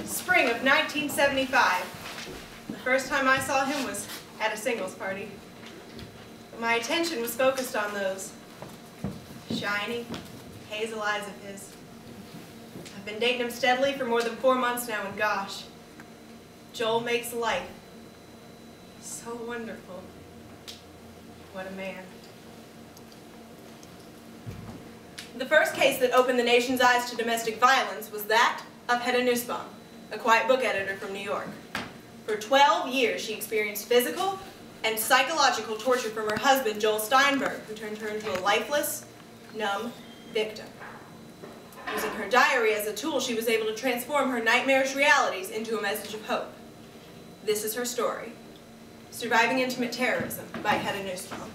Spring of 1975. The first time I saw him was at a singles party. My attention was focused on those shiny, hazel eyes of his. I've been dating him steadily for more than 4 months now, and gosh, Joel makes life so wonderful. What a man. The first case that opened the nation's eyes to domestic violence was that of Hedda Nussbaum, a quiet book editor from New York. For 12 years, she experienced physical and psychological torture from her husband, Joel Steinberg, who turned her into a lifeless, numb victim. Using her diary as a tool, she was able to transform her nightmarish realities into a message of hope. This is her story, Surviving Intimate Terrorism by Hedda Nussbaum.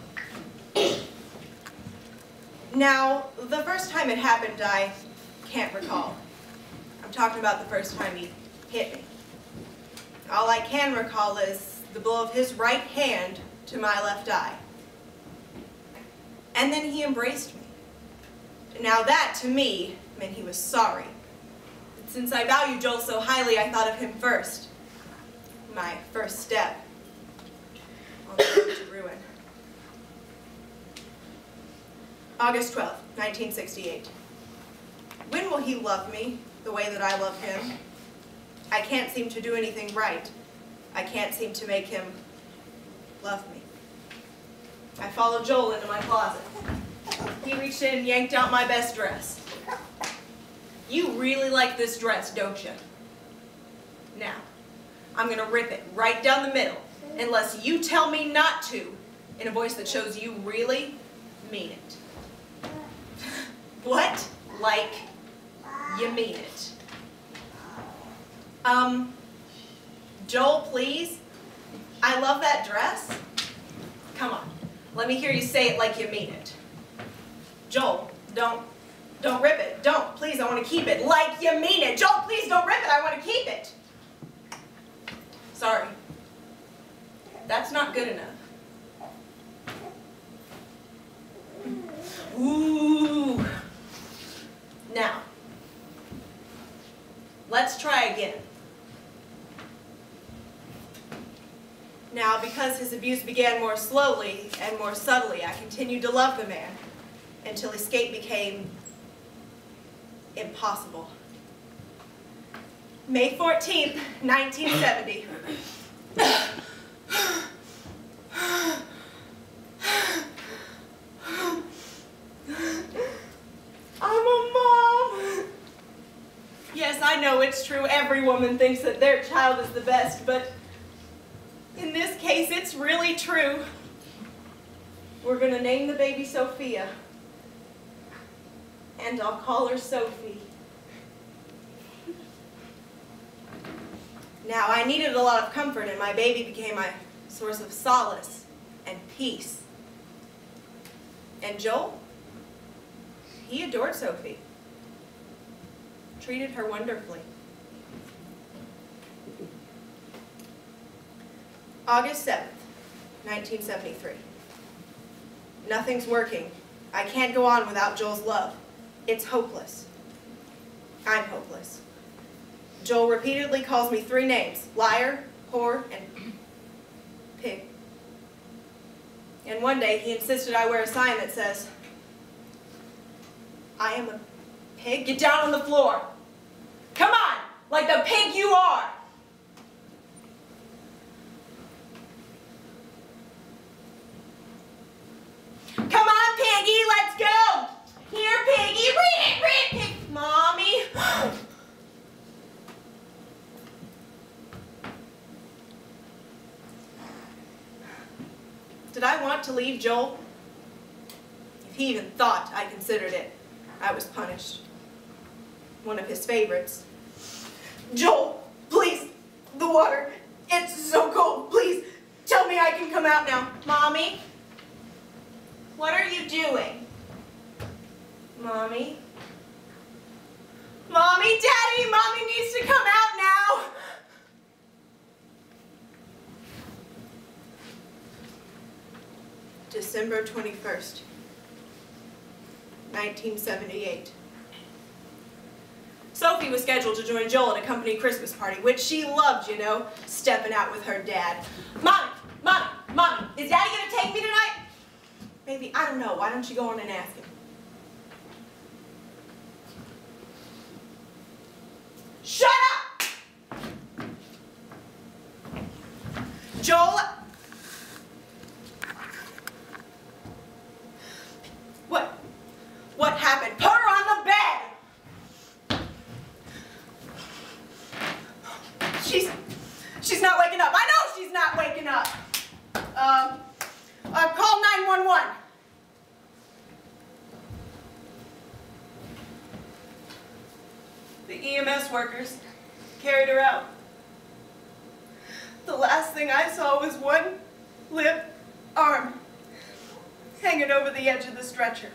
Now, the first time it happened, I can't recall. I'm talking about the first time he hit me. All I can recall is the blow of his right hand to my left eye. And then he embraced me. Now that, to me, meant he was sorry. But since I value Joel so highly, I thought of him first. My first step on the road to ruin. August 12th, 1968. When will he love me the way that I love him? I can't seem to do anything right. I can't seem to make him love me. I followed Joel into my closet. He reached in and yanked out my best dress. You really like this dress, don't you? Now, I'm going to rip it right down the middle, unless you tell me not to, in a voice that shows you really mean it. What? Like, you mean it. Joel, please? I love that dress. Come on, let me hear you say it like you mean it. Joel, don't rip it. Don't, please, I want to keep it like you mean it. Joel, please don't rip it, I want to keep it. Sorry, that's not good enough. Ooh. Now, let's try again. Now, because his abuse began more slowly and more subtly, I continued to love the man until escape became impossible. May 14th, 1970. I'm a mom. Yes, I know it's true. Every woman thinks that their child is the best, but in this case, it's really true. We're going to name the baby Sophia, and I'll call her Sophie. Now, I needed a lot of comfort, and my baby became my source of solace and peace. And Joel, he adored Sophie, treated her wonderfully. August 7th, 1973. Nothing's working. I can't go on without Joel's love. It's hopeless. I'm hopeless. Joel repeatedly calls me 3 names: liar, whore, and pig. And one day he insisted I wear a sign that says, "I am a pig. Get down on the floor. Come on, like the pig you are." Come on, Piggy, let's go. Here, Piggy, read it, Pig. Mommy. Did I want to leave Joel? If he even thought I considered it, I was punished. One of his favorites. Joel, please, the water, it's so cold. Please, tell me I can come out now. Mommy? What are you doing? Mommy? Mommy, Daddy, Mommy needs to come out now. December 21st. 1978. Sophie was scheduled to join Joel at a company Christmas party, which she loved, you know, stepping out with her dad. Mommy, Mommy, Mommy, is Daddy going to take me tonight? Maybe, I don't know. Why don't you go on and ask him? Shut up! Joel! What happened? Put her on the bed! She's not waking up. I know she's not waking up. Call 911. The EMS workers carried her out. The last thing I saw was one limp arm hanging over the edge of the stretcher.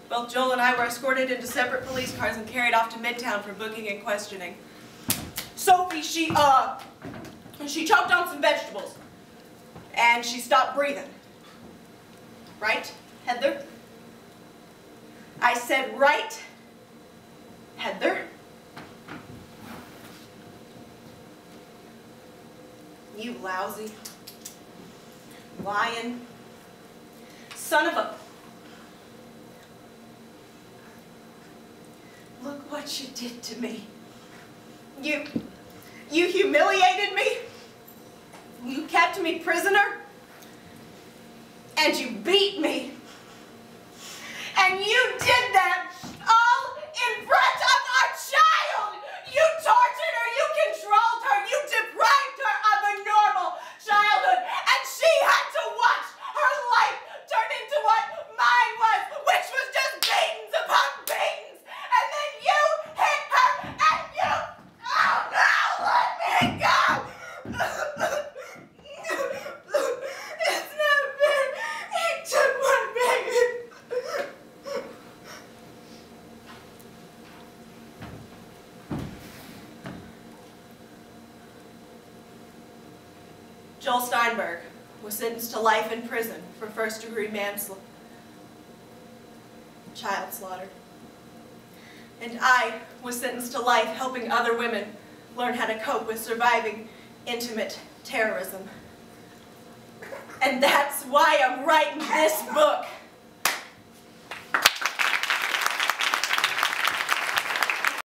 Both Joel and I were escorted into separate police cars and carried off to Midtown for booking and questioning. Sophie, she choked on some vegetables, and she stopped breathing. Right, Heather? I said right, Heather? You lousy, lying son of a... Look what you did to me. You humiliated me. You kept me prisoner. And you beat me. And you did that all in front of our child. You tortured her, you controlled her, you deprived her of a normal childhood. And she had to watch her life turn into what mine was, which was just beatings upon beatings. And then you hit her and you, oh no, let me go. It's not fair. He took my baby. Joel Steinberg was sentenced to life in prison for first-degree manslaughter, child slaughter. And I was sentenced to life helping other women learn how to cope with surviving intimate terrorism. And that's why I'm writing this book.